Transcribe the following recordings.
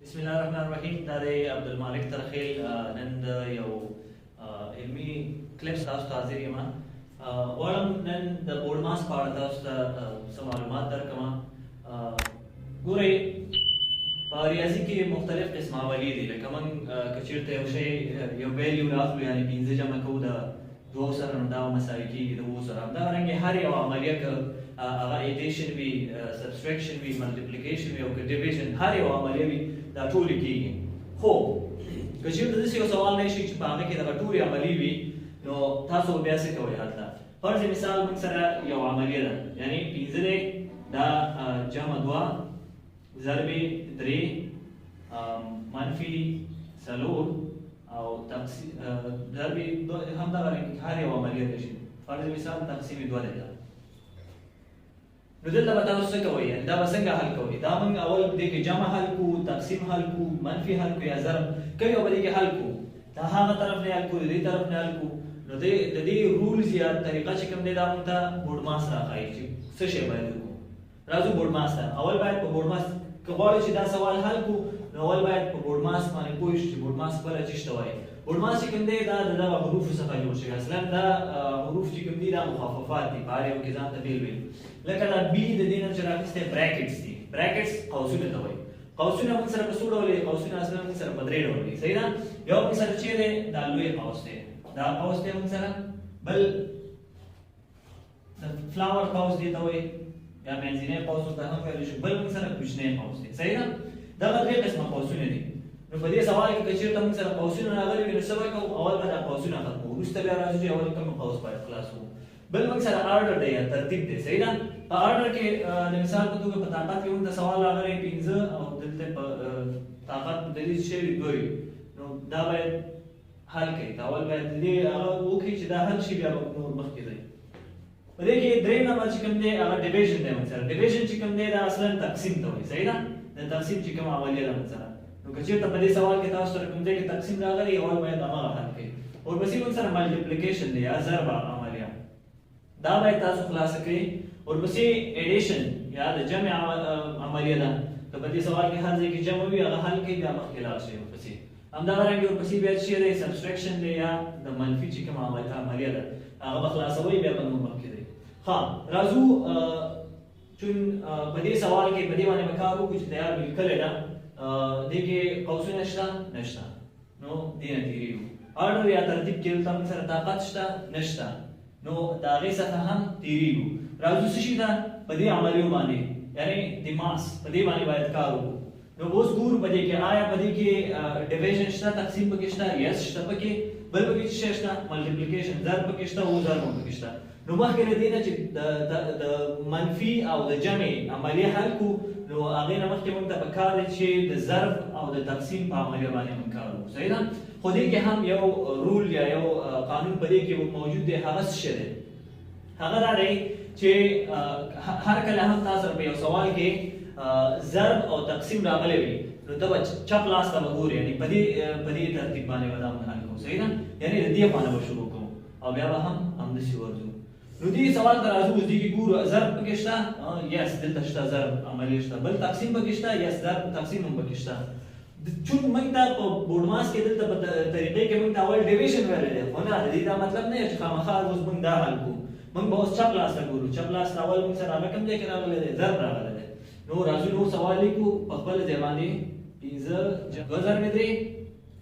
بسم الله الرحمن الرحیم. دا دی عبدالمالک ترخیل. نن د یو علمي کلیپ تاسو ته حاضر یم. غواړم نن د بورډماس په اړه تاسو ته څه معلومات درکړم. ګورئ، په ریاضي کې مختلف قسم عملیې دي. لکه موږ که چېرته یو شی یو ویلیو راخلو، یعنې 5 جمع کوو د 2 سره، نو دا مساوي کېږي د 2 سره. همدارنګې هر یو عملیه که هغه ایډیشن وي، سبسټریکشن وي، ملټیپلیکیشن وي او که ډیویژن، هر یو عملیه وي، دا ټولې کېږي. خو که چېرته داسې یو سوال نه شي چې په هغه کې دغه ټولې عملي وي، نو تاسو بیا څه کوئ هلته؟ فرض مثال موږ سره یو عملیه ده، یعنې 5 دی، دا جمع 2 ضرب 3 منفي 4 او تقسیم ضرب همدغه هر یو عملیه دی شي. فرض مثال تقسیم 2 دی. نو دلته به تاسو څه کوئ؟ یعنې دا به څنګه حل کوئ؟ دا موږ اول په دې کې جمع حل کړو، تقسیم حل کړو، منفي حل کړو یا ضرب کوي او په دې کې حل کړو. دا هغه طرف نه حل کړو، د دې طرف نه حل کړو. نو د دې رولز یا طریقه چې کوم دی دا موږ ته بورډماس راښایي چې څه شی باید وکړو. راځو بورډماس ته. اول باید په بورډماس که غواړو چې دا سوال حل کړو، نو اول باید په بورډماس باندې پوه شو چې بورډماس خپله څه ته وایي. بورډماس چې کوم دی دا د دغه حروفو څخه جوړ شوی. اصلا دا حروف چې کوم دي دا مخففات دي، په هر یو کې ځان ته بېل بېل. لکه دا بي د دې نه چې راخیستی براکټس دي. براکټس قوسونه ته وایي. قوسونه موږ سره په څو ډول دي؟ قوسونه اصلا موږ سره په 3 ډول دي. صحیح ده؟ یو موږ سره چې دی دا لوی قوس دی، دا قوس دی موږ سره. بل د فلاور قوس دی ته وایي، یا منځنی قوس ورته هم ویلی شو. بل موږ سره کوچنی قوس دی. صحیح ده؟ دغه 3 قسمه قوسونه دي. نو په دې سوال کې که چېرته موږ سره قوسونه راغلي وي، نو څه به کوو؟ اول به دا قوسونه ختمو، وروسته بیا راځو چې اول کوم قوس باید خلاص کړو. بل موږ سره آرډر دی یا ترتیب دی. صحیح ده؟ په آرډر کې د مثال په توګه په طاقت کې موږ ته سوال راغلی 15 او دلته په طاقت مدلیز شوي 2 وي، نو دا باید حل کړئ. اول باید د دې هغه وکړئ چې دا حل شي، بیا به نور مخکې ځئ. په دې کې 3 نمبر چې کوم دی هغه ډیویژن دی موږ سره. ډیویژن چې کوم دی دا اصلا تقسیم ته وایي. صحیح ده؟ د تقسیم چې کومه عملیه ده موږ سره. نو که چېرته په دې سوال کې تاسو سره کوم ځای کې تقسیم راغلی، اول باید هماغه حل کړئ. ورپسې موږ سره ملټیپلیکیشن دی یا ضرب عملیه، دا باید تاسو خلاصه کړئ. ورپسې ایډیشن یا د جمع عملیه ده. که په دې سوال کې هر ځای کې جمع وي هغه حل کړئ، بیا مخکې لاړ شئ. ورپسې همدارنګې ورپسې بیا چې دی سبسټریکشن دی یا د منفي چې کومه عملیه ده هغه به خلاصوئ، بیا به نور مخکې ځئ. ښه، راځو چون په دې سوال کې په دې باندې به کار وکړو چې تیار مې لیکلی ده. دې کې قوسونه شته؟ نشته. نو دې نه تېرېږو. آرډر یا ترتیب کې دلته موږ سره طاقت شته؟ نشته. نو د هغې څخه هم تېرېږو. راځو څه شي ده؟ په دې عملیو باندې، یعنې د ماس په دې باندې باید کار وکړو. نو اوس ګورو په دې کې آیا په دې کې ډیویژن شته، تقسیم پکې شته؟ یس شته پکې. بل پکې څه شی شته؟ ملټیپلیکیشن، ضرب پکې شته او ضرب هم پکې شته. نو مخکې له دې نه چې د منفي او د جمع عملیه حل کړو، نو هغې نه مخکې موږ ته پکار دی چې د ضرب او د تقسیم په عملیه باندې موږ کار وکړو. صحیح ده؟ خو دې کې هم یو رول یا یو قانون په دې کې موجود دی. هغه څه شی دی؟ هغه دا دی چې هر کله هم تاسو په یو سوال کې ضرب او تقسیم راغلی وي، نو ته به چپ لاس ته به ګورې، یعنې په دې ترتیب باندې به دا موږ حل کوو. صحیح ده؟ یعنې د دې خوا نه به شروع کوو او بیا به هم همداسې ورځو. نو دې سوال ته راځو. دې کې ګورو ضرب پکې شته؟ یس، دلته شته ضرب عملیه شته. بل تقسیم پکې شته؟ یس، ضرب تقسیم هم پکې شته. چون موږ ته په بورډماس کې دلته په طریقې کې موږ ته اول ډیویژن ویلی دی، خو نه، د دې دا مطلب نه چې خامخا اوس موږ دا حل کوو. موږ به اوس چپ لاس ته ګورو. چپ لاس ته اول موږ سره هغه کوم ځای کې راغلی دی؟ ضرب راغلی دی. نو راځو نور سوال لیکو په خپل ځای باندې. 15 2 ضرب 3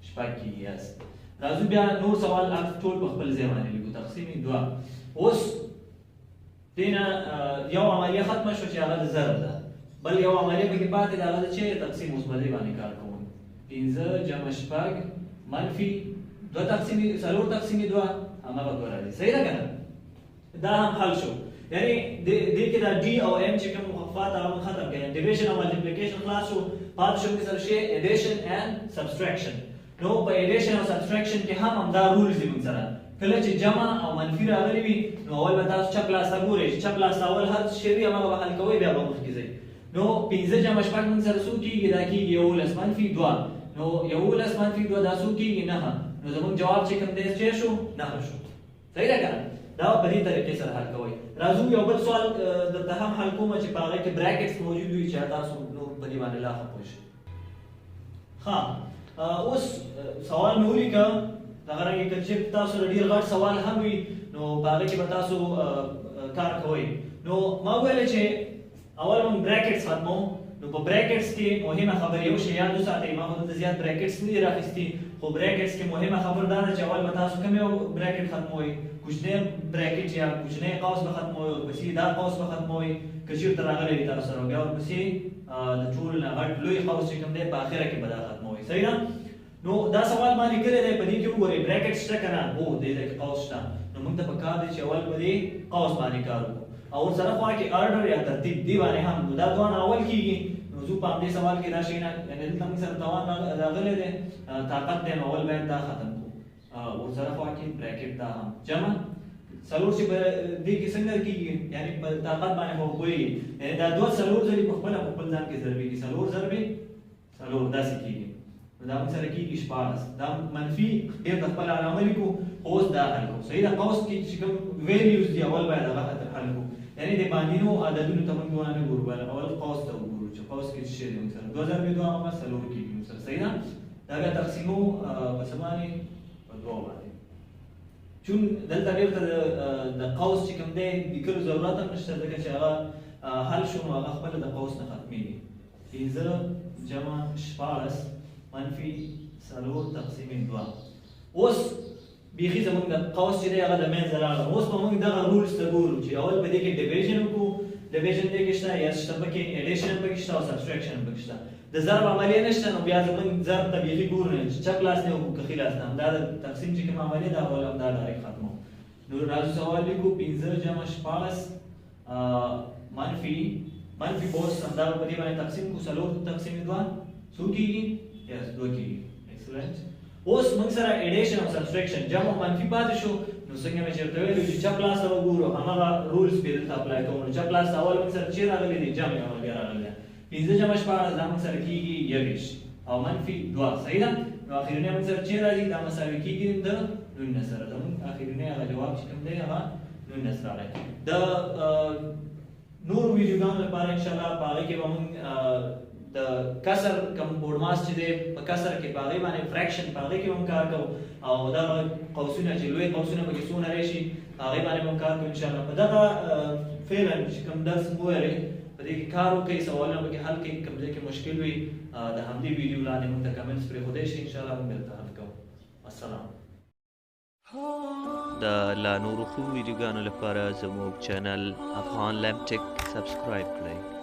شپږ کېږي. یس، راځو بیا نور سوال ټول په خپل ځای باندې لیکو. تقسیم 2. اوس دې نه یو عملیه ختمه شوه چې هغه د ضرب ده. بل یو عملیه پکې پاتې ده، هغه د چې تقسیم. اوس په دې باندې کار کوو. 15 جمع 6 منفي 2 تقسیم 4 تقسیم 2 هماغه 2 راځي. صحیح ده که نه؟ دا هم حل شو. یعنې دې کې دا ډي او ام چې کوم مخففات هغه ختم کړي. ډیویژن او ملټیپلیکیشن خلاص شو. پاتې شو موږ سره شی ایډیشن اینډ سبسټریکشن. نو په ایډیشن او سبسټریکشن کې هم همدا رولز دي موږ سره. کله چې جمع او منفي راغلي وي، نو اول به تاسو چپ لاس ته ګورئ چې چپ لاس ته اول هر شی وي هماغه به حل کوئ، بیا به مخکې ځئ. نو 15 جمع 6 موږ سره څو کېږي؟ دا کېږي 11 منفي 2. نو 11 منفي 2 دا څو کېږي؟ 9. نو زموږ جواب چې کوم دی څه شو؟ 9 شو. صحیح ده که نه؟ دا په دې طریقې سره حل کوئ. راځو یو بل سوال درته هم حل کوم چې په هغې کې براکټس موجود وي چې تاسو نور په دې باندې لا ښه پوه شئ. ها اوس سوال مې ولیکه دغه رنګه که چېرته تاسو له ډېر غټ سوال هم وي نو په هغه کې به تاسو کار کوئ. نو ما وویله چې اول موږ براکټس ختمو. نو په براکټس کې مهمه خبره یو شی یاد وساتئ. ما خو دلته زیات براکټس نه دي راخیستي، خو براکټس کې مهمه خبره دا ده چې اول به تاسو کوم یو براکټ ختموئ. کوچنی براکټ یا کوچنی قوس به ختموئ، ورپسې دا قوس به ختموئ که چېرته راغلی وي تاسو سره، بیا ورپسې د ټولو نه غټ لوی قوس چې کوم دی په اخره کې به دا ختموئ. صحیح ده؟ نو دا سوال ما لیکلی دی، په دې کې وګورئ براکټ شته که نه؟ هو دې ځای کې قوس شته. نو موږ ته پکار دی چې اول په دې قوس باندې کار وکړو او ورسره خوا کې ارډر یا ترتیب دې باندې هم نو دا دواړه اول کېږي. نو زه په همدې سوال کې دا شی نه، یعنې دلته موږ سره توان راغلی دی، طاقت دی، نو اول باید دا ختم کړو. ورسره خوا کې براکټ دا هم جمع څلور چې په دې کې څنګه کېږي، یعنې په طاقت باندې خو پوهېږي، یعنې دا دوه څلور ځلې په خپله په خپل ځان کې ضربېږي، څلور ضربې څلور داسې کېږي. نو دا موږ سره کېږي 14. دا منفي ډېر د خپله علامه لیکو، اوس دا حل کوو. صحیح ده؟ قوس کې چې کوم ویلیوز دي اول باید هغه حل کوو، یعنې د باندینو عددونو ته موږ دونه نه ګورو، بلکې اول قوس ته وګورو چې قوس کې څه شی دی. موږ سره 2 ضربې 2 هغه څلور کېږي موږ سره. صحیح ده؟ دا بیا تقسیمو په څه باندې؟ په 2 باندې. چون دلته ډېر د قوس چې کوم دی لیکلو ضرورت هم نشته، ځکه چې هغه حل شو نو هغه خپله د قوس نه ختمېږي. 15 جمع 14 منفي 4 تقسیم 2. اوس بیخي زموږ د قوس چې دی هغه د منځه راغله. اوس به موږ دغه رولز ته ګورو چې اول په دې کې ډیویژن وکړو. ډیویژن دې کې شته، یا شته پکې ایډیشن پکې شته او سبسټریکشن پکې شته. د ضرب عملیه نشته، نو بیا زموږ ضرب ته بیخي ګورو نه چې چپ لاس دی او که ښي لاس دی. همدا د تقسیم چې کوم عملیه ده اول همدا ډایرکټ ختمو. نو راځو سوال لیکو 15 جمع 14 منفي اوس همدا په دې باندې تقسیم کړو 4 تقسیم 2 څو کېږي؟ یس 2 کېږي. ایکسلنټ. اوس موږ سره ایډیشن او سبسټریکشن جمع او منفي پاتې شو. نو څنګه مې چېرته ویلي چې چپ لاس ته وګورو، هماغه رولز پرې دلته اپلای کوو. نو چپ لاس ته اول موږ سره چې راغلی دی جمع اول بیا راغلی دی. 15 جمع 14 دا موږ سره کېږي 21 او منفي 2. صحیح ده؟ نو اخرنی موږ سره چې راځي دا مساوي کېږي د 19 سره. زموږ اخرنی هغه جواب چې کوم دی هغه 19 راغلی. د نور ویډیوګانو لپاره انشاءالله په هغې کې به موږ د کسر کوم بورډماس چې دی په کسر کې په هغې باندې فریکشن په هغې کې به هم کار کوو او دغه قوسونه چې لوی قوسونه پکې څونه راشي هغې باندې به هم کار کوو انشاءالله. په دغه فعلا چې کوم درس مو ویلی په دې کې کار وکړئ، سوالونه پکې حل کړئ، کوم ځای کې مشکل وي د همدې ویډیو لاندې موږ ته کمنټس پرېښودی شي، انشاءالله موږ درته حل کوو. السلام. د لا نورو ښو ویډیوګانو لپاره زموږ چینل افغان لمپ ټیک سبسکرایب کړئ.